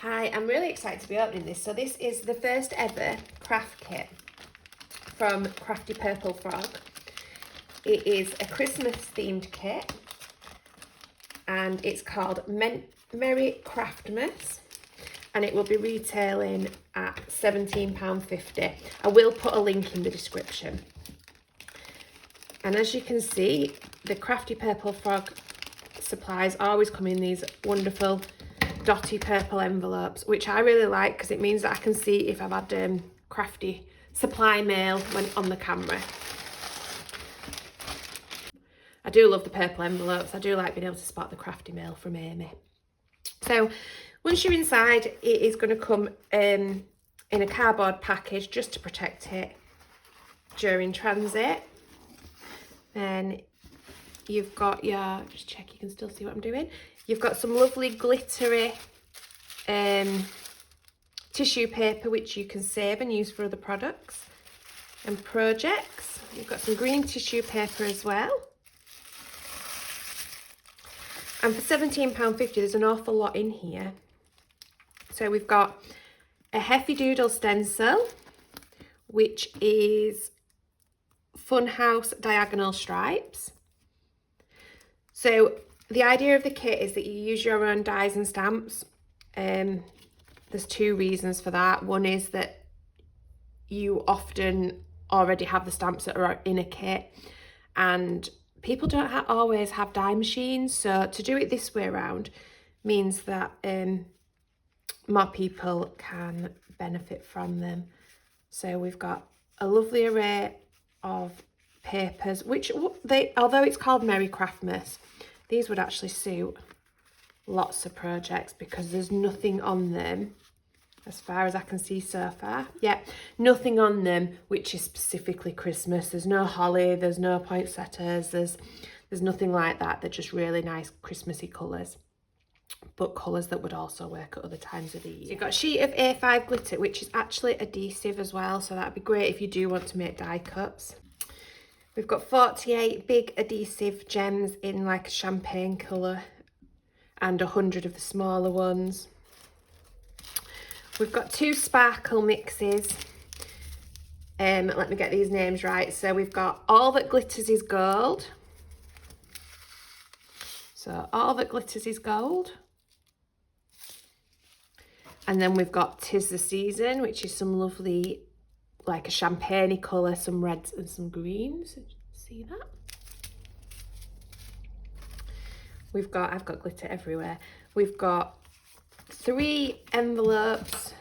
Hi, I'm really excited to be opening this. So this is the first ever craft kit from Crafty Purple Frog. It is a Christmas themed kit and it's called Merry Craftmas, and it will be retailing at £17.50. I will put a link in the description. And as you can see, the Crafty Purple Frog supplies always come in these wonderful dotty purple envelopes, which I really like because it means that I can see if I've had Crafty supply mail when on the camera. I do love the purple envelopes. I do like being able to spot the Crafty mail from Amy. So once you're inside, it is going to come in a cardboard package just to protect it during transit. Then you've got your, just check you can still see what I'm doing. You've got some lovely glittery tissue paper which you can save and use for other products and projects. You've got some green tissue paper as well. And for £17.50 there's an awful lot in here. So we've got a Heffy Doodle stencil, which is Funhouse diagonal stripes. So the idea of the kit is that you use your own dies and stamps. There's two reasons for that. One is that you often already have the stamps that are in a kit, and people don't always have die machines. So to do it this way around means that more people can benefit from them. So we've got a lovely array of papers, which although it's called Merry Craftmas, these would actually suit lots of projects because there's nothing on them, as far as I can see so far. Yeah, nothing on them which is specifically Christmas. There's no holly, there's no poinsettias, there's nothing like that. They're just really nice Christmassy colours, but colours that would also work at other times of the year. So you've got a sheet of A5 glitter, which is actually adhesive as well, so that'd be great if you do want to make die cuts. We've got 48 big adhesive gems in like a champagne colour and 100 of the smaller ones. We've got 2 sparkle mixes. Let me get these names right. So we've got All That Glitters Is Gold. So All That Glitters Is Gold. And then we've got 'Tis the Season, which is some lovely, like a champagne colour, some reds and some greens. See that? I've got glitter everywhere. We've got 3 envelopes,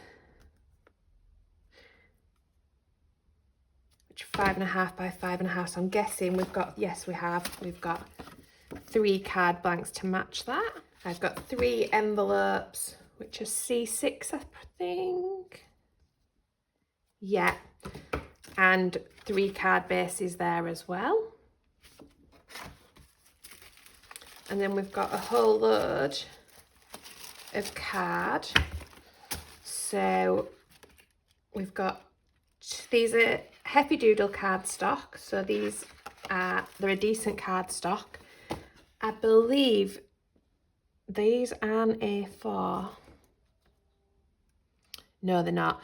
which are 5.5 by 5.5. So I'm guessing we've got 3 card blanks to match that. I've got 3 envelopes, which are C6, I think. Yeah, and 3 card bases there as well. And then we've got a whole load of card. So we've got, these are Heffy Doodle cardstock. So they're a decent cardstock. I believe these aren't A4. No, they're not.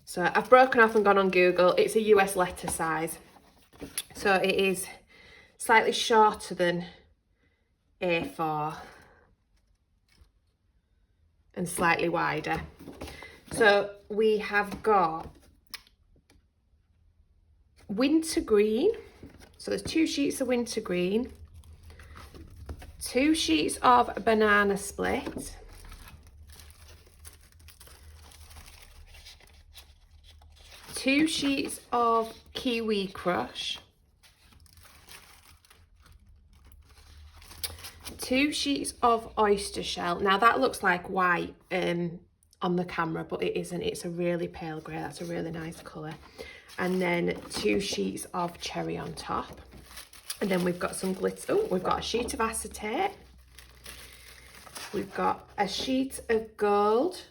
So I've broken off and gone on Google. It's a US letter size. So it is slightly shorter than A4 and slightly wider. So we have got winter green. So there's 2 sheets of winter green, 2 sheets of banana split, 2 sheets of kiwi crush, 2 sheets of oyster shell. Now that looks like white on the camera, but it isn't. It's a really pale grey. That's a really nice colour. And then 2 sheets of cherry on top. And then we've got some glitter. Oh, we've got a sheet of acetate. We've got a sheet of gold.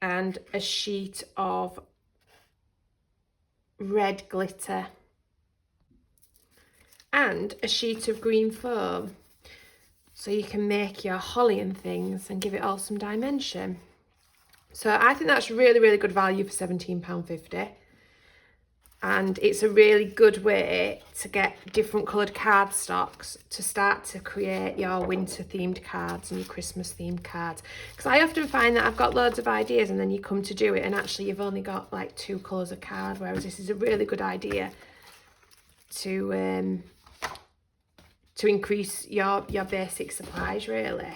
And a sheet of red glitter. and a sheet of green foam. So you can make your holly and things and give it all some dimension. So I think that's really, really good value for £17.50. And it's a really good way to get different coloured cardstocks to start to create your winter themed cards and your Christmas themed cards. Because I often find that I've got loads of ideas and then you come to do it and actually you've only got like 2 colours of card, whereas this is a really good idea to increase your basic supplies, really.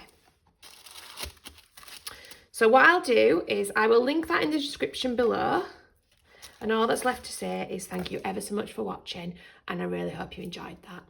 So what I'll do is I will link that in the description below. And all that's left to say is thank you ever so much for watching, and I really hope you enjoyed that.